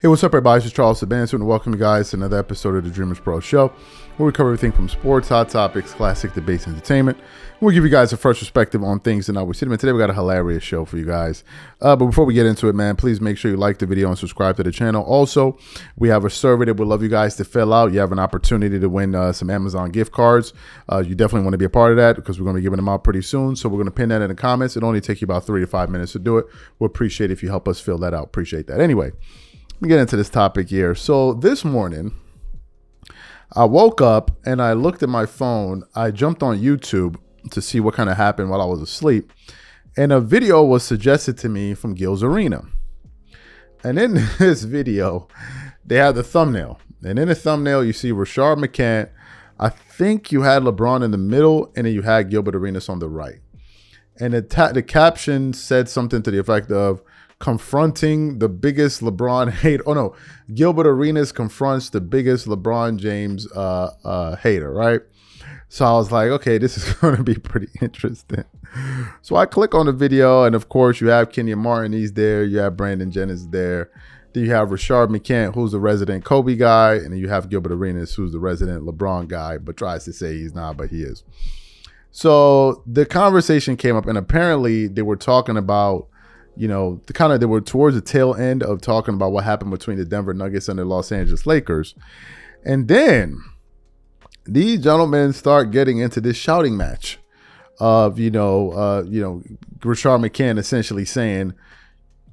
Hey, what's up, everybody? This is Charles Sabanson, and welcome you guys to another episode of the Dreamers Pro Show, where we cover everything from sports, hot topics, classic debates, entertainment. We'll give you guys a fresh perspective on things and how we see them. And today we got a hilarious show for you guys. But before we get into it, man, please make sure you like the video and subscribe to the channel. Also, we have a survey that we'd love you guys to fill out. You have an opportunity to win some Amazon gift cards. You definitely want to be a part of that because we're going to be giving them out pretty soon. So we're going to pin that in the comments. It'll only take you about 3 to 5 minutes to do it. We'll appreciate it if you help us fill that out. Appreciate that. Anyway, let me get into this topic here. So this morning, I woke up and I looked at my phone. I jumped on YouTube to see what kind of happened while I was asleep. And a video was suggested to me from Gil's Arena. And in this video, they had the thumbnail. And in the thumbnail, you see Rashard McCants. I think you had LeBron in the middle, and then you had Gilbert Arenas on the right. And the caption said something to the effect of, confronting the biggest LeBron hate. Oh no, Gilbert Arenas confronts the biggest LeBron James hater, right? So I was like, okay, this is going to be pretty interesting. So I click on the video, and of course you have Kenyon Martin, he's there. You have Brandon Jennings there. Then you have Rashard McCants, who's the resident Kobe guy, and then you have Gilbert Arenas, who's the resident LeBron guy, but tries to say he's not, but he is. So the conversation came up, and apparently they were talking about, you know, they were towards the tail end of talking about what happened between the Denver Nuggets and the Los Angeles Lakers. And then these gentlemen start getting into this shouting match of, Rashard McCants essentially saying,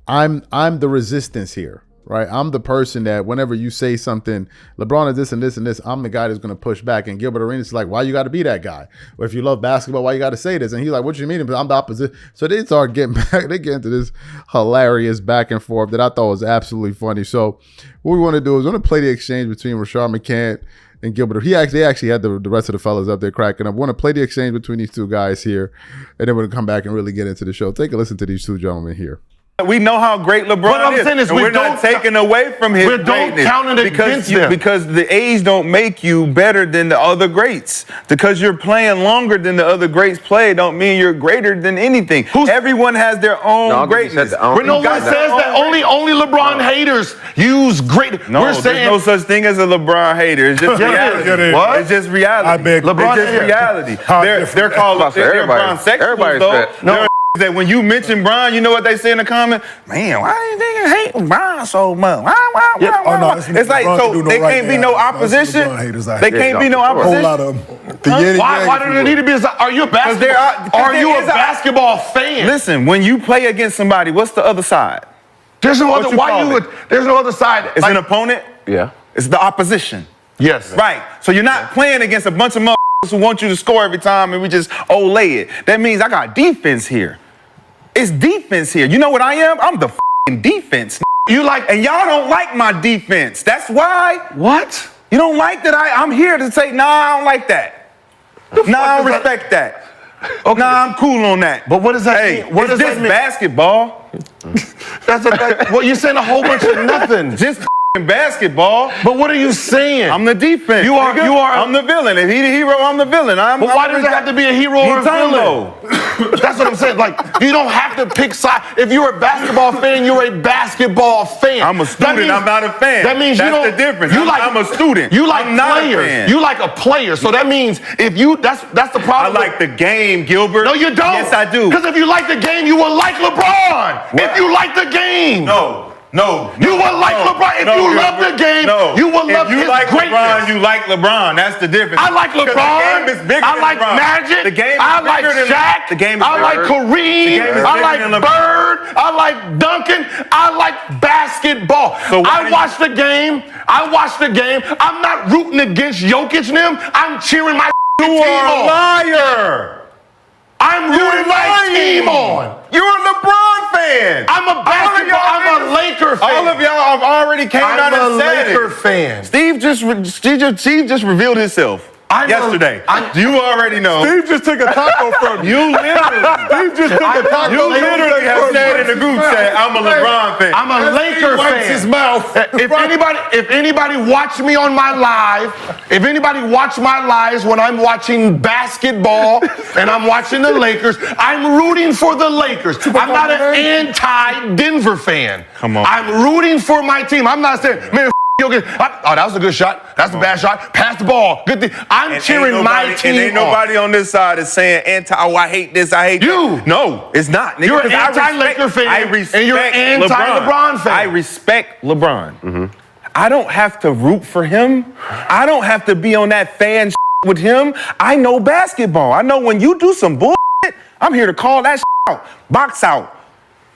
I'm the resistance here, right? I'm the person that whenever you say something, LeBron is this and this and this, I'm the guy that's going to push back. And Gilbert Arenas is like, why you got to be that guy? Or if you love basketball, why you got to say this? And he's like, what you mean? But I'm the opposite. So they start getting back. They get into this hilarious back and forth that I thought was absolutely funny. So what we want to do is we're going to play the exchange between Rashard McCants and Gilbert. They actually had the rest of the fellas up there cracking up. I want to play the exchange between these two guys here, and then we're going to come back and really get into the show. Take a listen to these two gentlemen here. We know how great LeBron is, and we're not taking away from his greatness. Count it against them. Because the age don't make you better than the other greats. Because you're playing longer than the other greats play don't mean you're greater than anything. Everyone has their own greatness. No one says that only LeBron haters use great. No, there's no such thing as a LeBron hater. It's just reality. What? It's just reality. I beg. LeBron is just reality. They're called LeBron sexuals, though. That when you mention Bron, you know what they say in the comment? Man, why do you think hate Bron so much? It's like, so they can't be no opposition. They can't be no opposition. Why do they need to be? Are you a basketball fan? Listen, when you play against somebody, what's the other side? There's no other. There's no other side. It's an opponent. Yeah. It's the opposition. Yes. Right. So you're not playing against a bunch of motherfuckers who want you to score every time and we just lay it. That means I got defense here. It's defense here. You know what I am? I'm the defense. And y'all don't like my defense. That's why. What? You don't like that I'm here to say, nah, I don't like that. Nah, I don't respect that. Okay. Nah, I'm cool on that. But what does that mean? What does that mean? Basketball. Well, you're saying a whole bunch of nothing. Just basketball. But what are you saying? I'm the defense. You are. I'm the villain. If he's the hero, I'm the villain. But why does it have to be a hero or a villain? That's what I'm saying. Like, you don't have to pick sides. If you're a basketball fan, you're a basketball fan. I'm a student. I'm not a fan. That means that's the difference. I'm a student. You like players. You like a player. So that means if you that's the problem. I like the game, Gilbert. No, you don't. Yes, I do. Because if you like the game, you will like LeBron. What? If you like the game. No. You will like LeBron. If you love the game, you will love his greatness. LeBron, you like LeBron. That's the difference. I like LeBron. The game is bigger I like than Magic. The game is I like Shaq. The game is I like Kareem. I like Bird. I like Duncan. I like basketball. So I watch the game. I'm not rooting against Jokic and them. I'm cheering my team on. You are a liar. I'm rooting my team on. You're a LeBron fan. I'm a Laker fan. All of y'all have already came out and said it. I'm a Laker fan. Steve just revealed himself. Yesterday. You already know. Steve just took a taco from you. You literally have said in the group chat, I'm a LeBron fan. I'm a Lakers fan. His mouth. If anybody watch me on my live, if anybody watch my lives when I'm watching basketball and I'm watching the Lakers, I'm rooting for the Lakers. I'm not an anti-Denver fan. Come on. I'm rooting for my team. I'm not saying, man, Jokic. Oh, that was a good shot. That's a bad shot. Pass the ball. Good thing. I'm cheering my team. And ain't nobody on this side is saying I hate this, I hate you. That. No, it's not. You're an anti-Laker fan. I respect and you're an anti-LeBron fan. I respect LeBron. I don't have to root for him. I don't have to be on that fan with him. I know basketball. I know when you do some bullshit, I'm here to call that out. Box out.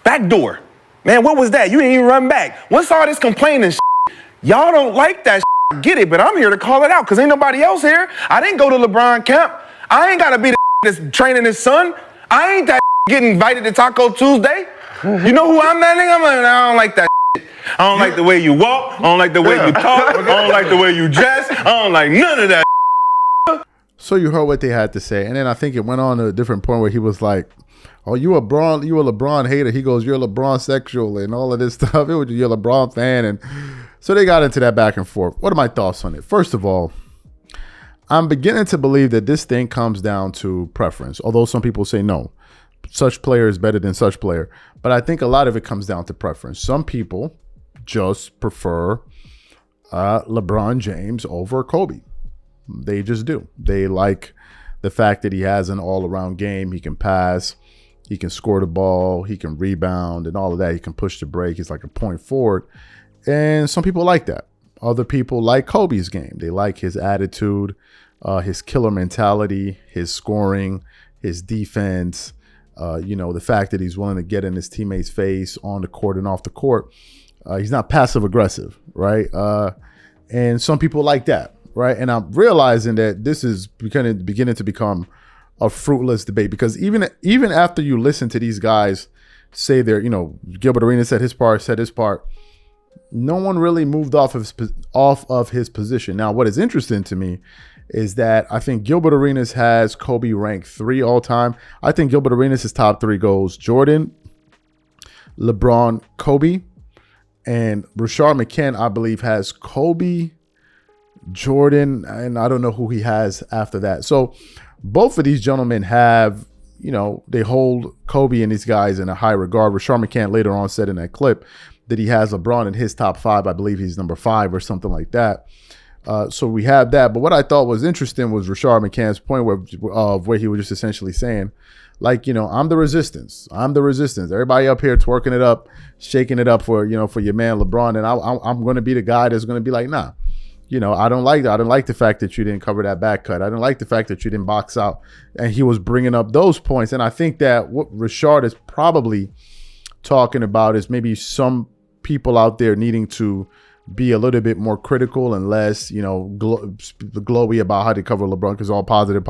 Back door. Man, what was that? You didn't even run back. What's all this complaining Y'all don't like that I get it, but I'm here to call it out because ain't nobody else here. I didn't go to LeBron camp. I ain't got to be the that's training his son. I ain't that getting invited to Taco Tuesday. You know who I'm that nigga? I'm like, I don't like that I don't like the way you walk. I don't like the way you talk. I don't like the way you dress. I don't like none of that. So you heard what they had to say. And then I think it went on to a different point where he was like, oh, you a LeBron hater. He goes, you're a LeBron sexual and all of this stuff. You're a LeBron fan. And so they got into that back and forth. What are my thoughts on it? First of all, I'm beginning to believe that this thing comes down to preference, although some people say no, such player is better than such player. But I think a lot of it comes down to preference. Some people just prefer LeBron James over Kobe. They just do. They like the fact that he has an all-around game. He can pass. He can score the ball. He can rebound and all of that. He can push the break. He's like a point forward. And some people like that. Other people like Kobe's game. They like his attitude, his killer mentality, his scoring, his defense, the fact that he's willing to get in his teammates' face on the court and off the court. He's not passive aggressive, right? And some people like that, right? And I'm realizing that this is beginning to become a fruitless debate because even after you listen to these guys say Gilbert Arenas said his part, no one really moved off of his position. Now, what is interesting to me is that I think Gilbert Arenas has Kobe ranked 3 all time. I think Gilbert Arenas' top 3 goes Jordan, LeBron, Kobe, and Rashard McCann, I believe, has Kobe, Jordan, and I don't know who he has after that. So both of these gentlemen have, they hold Kobe and these guys in a high regard. Rashard McCann later on said in that clip that he has LeBron in his top 5. I believe he's number 5 or something like that. So we have that. But what I thought was interesting was Rashard McCann's point where he was just essentially saying, I'm the resistance. I'm the resistance. Everybody up here twerking it up, shaking it up for your man LeBron. And I'm going to be the guy that's going to be like, nah, I don't like that. I don't like the fact that you didn't cover that back cut. I don't like the fact that you didn't box out. And he was bringing up those points. And I think that what Rashard is probably talking about is maybe some people out there needing to be a little bit more critical and less, glowy about how they cover LeBron because all positive.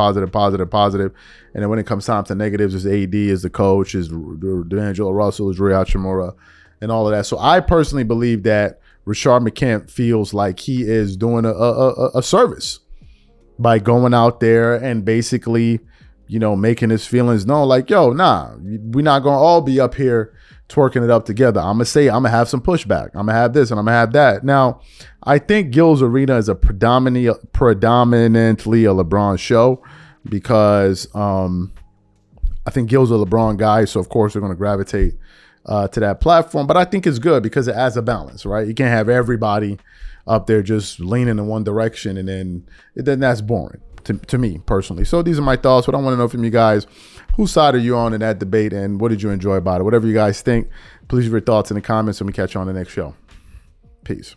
And then when it comes time to negatives, is AD, is the coach, is D'Angelo Russell, is Rui Hachimura, and all of that. So I personally believe that Rashard McCann feels like he is doing a service by going out there and basically, making his feelings known. Like, yo, nah, we're not gonna all be up here twerking it up together. I'm gonna have some pushback. I'm gonna have this and I'm gonna have that. Now, I think Gil's Arena is a predominantly a LeBron show because I think Gil's a LeBron guy, so of course they're gonna gravitate to that platform. But I think it's good because it adds a balance, right? You can't have everybody up there just leaning in one direction, and then that's boring to me personally. So these are my thoughts. What I want to know from you guys: whose side are you on in that debate, and what did you enjoy about it? Whatever you guys think, please leave your thoughts in the comments, and we catch you on the next show. Peace.